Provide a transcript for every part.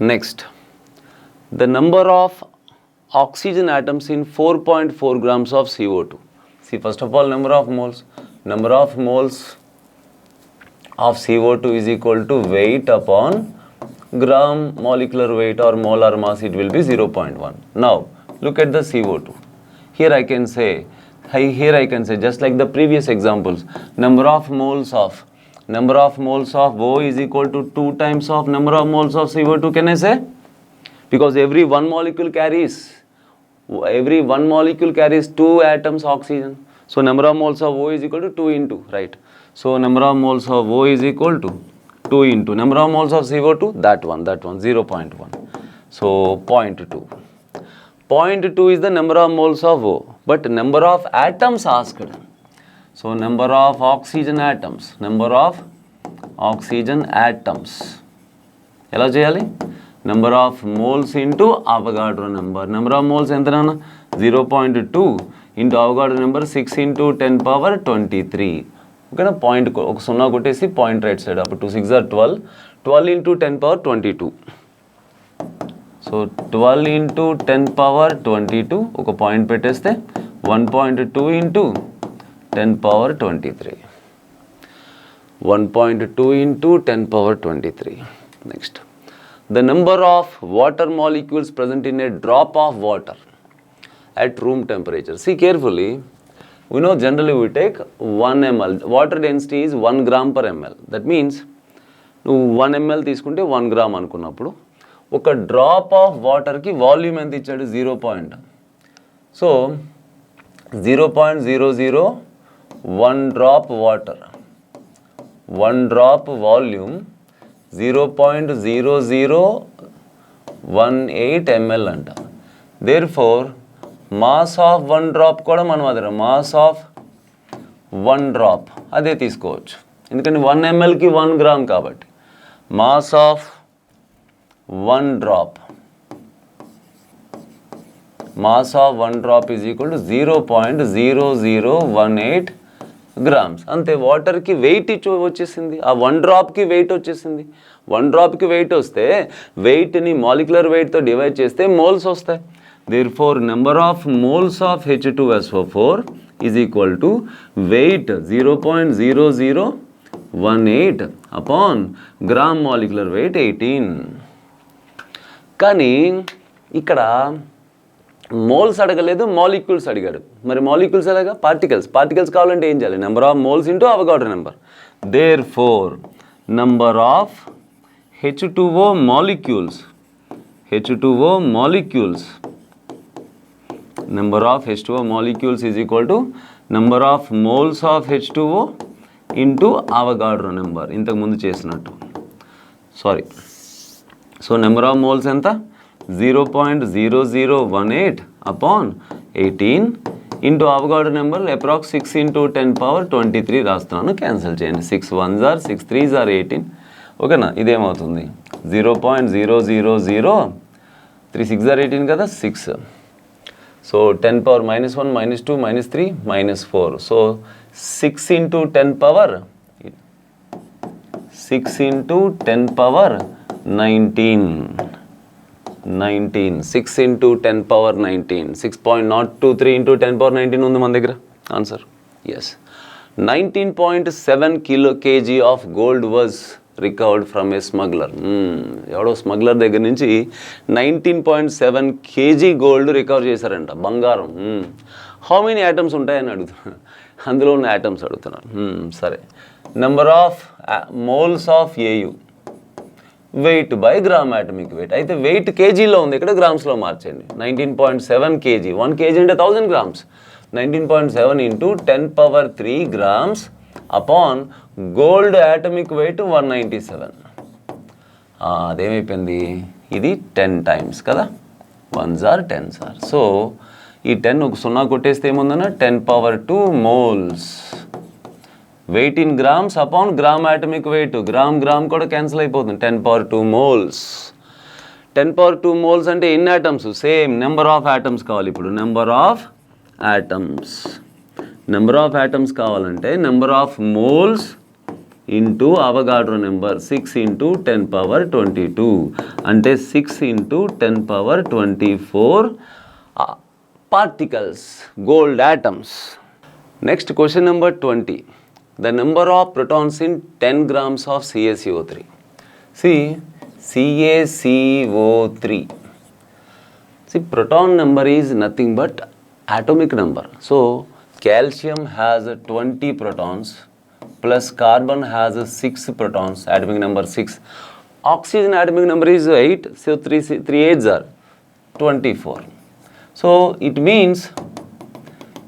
Next, the number of oxygen atoms in 4.4 grams of CO2. See, first of all, number of moles. Number of moles of CO2 is equal to weight upon gram molecular weight or molar mass. It will be 0.1. Now, look at the CO2. Here I can say just like the previous examples, number of moles of O is equal to 2 times of number of moles of CO2. Can I say? Because every one molecule carries 2 atoms oxygen. So number of moles of O is equal to 2 into, right? So number of moles of O is equal to 2 into number of moles of CO2, that one 0.1. So 0.2. 0.2 is the number of moles of O, but number of atoms asked. So number of oxygen atoms. ఎలా చేయాలి? Number of moles into Avogadro number. Number of moles ఎంత నాన్న? 0.2 into Avogadro number 6 into 10 power 23. ఓకేనా? Point ఒక 0 కొట్టేసి point right side. అప్పుడు 2 6 are 12. 12 into 10 power 22. So 12 into 10 power 22 ఒక point పెట్టేస్తే 1.2 into 10 power 23. 1.2 into 10 power 23. Next. The number of water molecules present in a drop of water at room temperature. See carefully. We know generally we take 1 ml. Water density is 1 gram per ml. That means నువ్వు 1 ml తీసుకుంటే 1 gram అనుకున్నప్పుడు ఒక drop of వాటర్కి volume ఎంత ఇచ్చాడు? 0. So 0.001 drop water, 1 drop volume 0.0018 ml అంట. Therefore mass of 1 drop కూడా మనం అదే మాస్ ఆఫ్ 1 డ్రాప్ అదే తీసుకోవచ్చు, ఎందుకంటే 1 mlకి 1 గ్రామ్ కాబట్టి. Mass of 1 drop is equal to 0.0018 grams. అంతే. వాటర్కి వెయిట్ వచ్చేసింది, ఆ 1 డ్రాప్కి వెయిట్ వచ్చేసింది. 1 డ్రాప్కి వెయిట్ వస్తే వెయిట్ని మాలిక్యులర్ వెయిట్తో డివైడ్ చేస్తే మోల్స్ వస్తాయి. Therefore number of moles of H2SO4 is equal to weight 0.0018 upon gram molecular weight 18. కానీ ఇక్కడ మోల్స్ అడగలేదు, మాలిక్యూల్స్ అడిగాడు. మరి మాలిక్యూల్స్ ఎలాగా? పార్టికల్స్ కావాలంటే ఏం చేయాలి? Number of moles into Avogadro number. Therefore number of H2O molecules is equal to number of moles of H2O into Avogadro number. ఇంతకు ముందు చేసినట్టు. Sorry. So number of moles ఎంత? 0.0018 upon 18 into Avogadro number approx 6 into 10 power 23 రాస్తున్నాను. Cancel చేయండి. 6 1s are 6 3s are 18. ఓకేనా? ఇదేమవుతుంది? 0.000 3 6 are 18 కదా, 6. So 10 power -1 -2 -3 -4. So 6 into 10 power 19. 6 into 10 power 19. 6.023 into 10 power 19 ఉంది మన దగ్గర. Answer is. 19.7 kg of gold was recovered from a smuggler. ఎవడో smuggler దగ్గర నుంచి 19.7 kg గోల్డ్ రికవర్ చేశారంట, బంగారం. హౌ మెనీ ఐటమ్స్ ఉంటాయని అడుగుతున్నారు, అందులో ఉన్న ఐటమ్స్ అడుగుతున్నారు. సరే. Number of moles of AU wait by gram atomic wait. అయితే వెయిట్ కేజీలో ఉంది, ఇక్కడ గ్రామ్స్లో మార్చండి. 19.7 kg, 1 kg అంటే 1000 grams. 19.7 into 10 power 3 grams upon gold atomic weight 197. అదేమైపోయింది? ఇది 10 times కదా, 1s are 10s are. So ఈ 10 ఒక 0 కొట్టేస్తే ఏముందన్నా 10 power 2 moles. Weight in grams upon gram atomic weight. Gram కూడా క్యాన్సిల్ అయిపోతుంది. 10 power 2 moles. 10 power 2 moles అంటే ఎన్ని atoms? Same number of atoms కావాలి. ఇప్పుడు నెంబర్ ఆఫ్ ఆటమ్స్ కావాలంటే number of moles into Avogadro number 6 into 10 power 22 అంటే 6 into 10 power 24 particles, gold atoms. Next question number 20. The number of protons in 10 grams of CaCO3. See, CaCO3. See, proton number is nothing but atomic number. So, calcium has 20 protons plus carbon has 6 protons, atomic number 6. Oxygen atomic number is 8, so 3 8s are 24. So, it means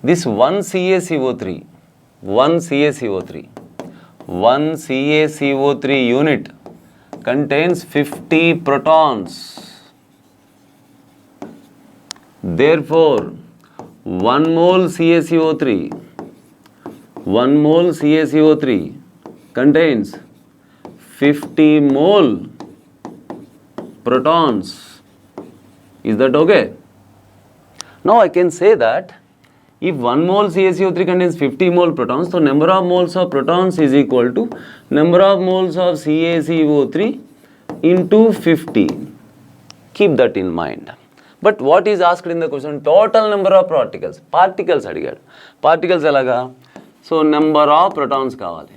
this one CaCO3 unit contains 50 protons. Therefore, 1 mole CaCO3 contains 50 mole protons. Is that okay? Now I can say that if 1 mole CaCO3 contains 50 mole protons, so number of moles of protons is equal to number of moles of CaCO3 into 50. Keep that in mind. But what is asked in the question? Total number of particles. Particles అడిగాడు. Particles ఎలాగా? So number of protons కావాలి.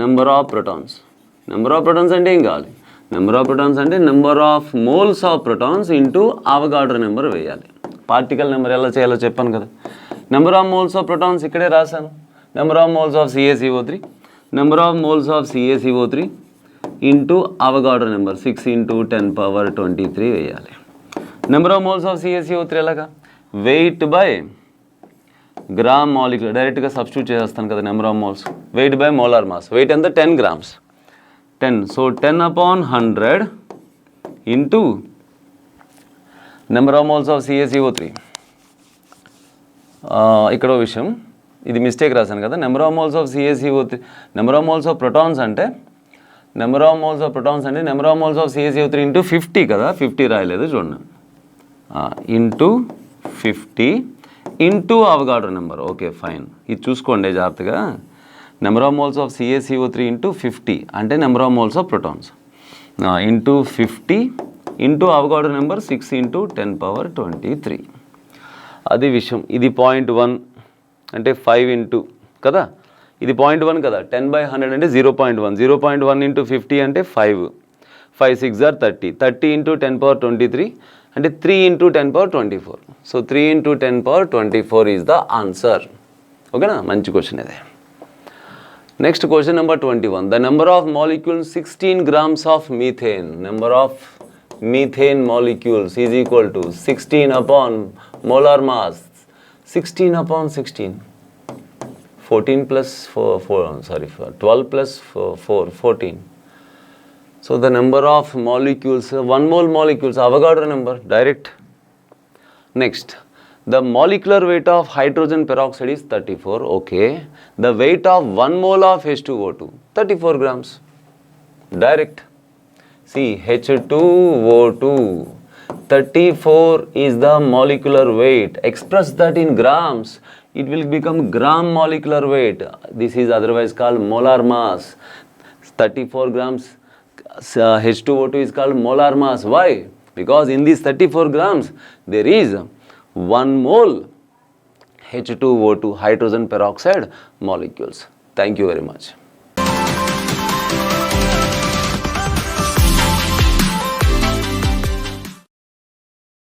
Number of protons అంటే ఏం కావాలి? Number of protons అంటే number of moles of protons into Avogadro number వేయాలి. Particle number ఎలా చేయాలో చెప్పాను కదా. Number of moles of protons ఇక్కడే రాశాను. Number of moles of CaCO3 into Avogadro number 6 into 10 power 23 వేయాలి. Number of moles of CaCO3 ఎలాగా? వెయిట్ బై గ్రామ్ మాలిక్యూల్ డైరెక్ట్గా సబ్స్టిట్యూట్ చేసేస్తాను కదా. Number of moles weight by molar mass. Weight ఎంత? 10 grams. 10. So 10/100 into number of moles of CaCO3. ఇక్కడ విషయం, ఇది mistake రాశాను కదా. Number of moles of CaCO3, number of moles of protons అంటే number of moles of CaCO3 into 50 కదా. 50 రాయలేదు చూడండి. Into 50 into Avogadro number. Okay fine, ఇది చూసుకోండి జాగ్రత్తగా. Number of moles of CaCO3 into 50 అంటే number of moles of protons into 50 into Avogadro number 6 into 10 power 23. అది విషయం. ఇది 0.1 అంటే 5 into కదా. ఇది 0.1 కదా. 10/100 అంటే 0.1. 0.1 into 50 అంటే 5. 5 6 are 30. 30 into 10 power 23 అంటే 3 into 10 power 24. So 3 into 10 power 24 is the answer. ఓకేనా? మంచి క్వశ్చన్ ఇది. Next question number 21. The number of molecules 16 grams of methane. Number of methane molecules is equal to 16 upon molar mass. 16/16. 14 plus 12 plus 4, 14. So the number of molecules, 1 mole molecules, Avogadro number, direct. Next, the molecular weight of hydrogen peroxide is 34. Okay. The weight of 1 mole of H2O2, 34 grams. Direct. See, H2O2, 34 is the molecular weight. Express that in grams. It will become gram molecular weight. This is otherwise called molar mass. 34 grams H2O2 is called molar mass. Why? Because in these 34 grams, there is 1 mole H2O2 hydrogen peroxide molecules. Thank you very much.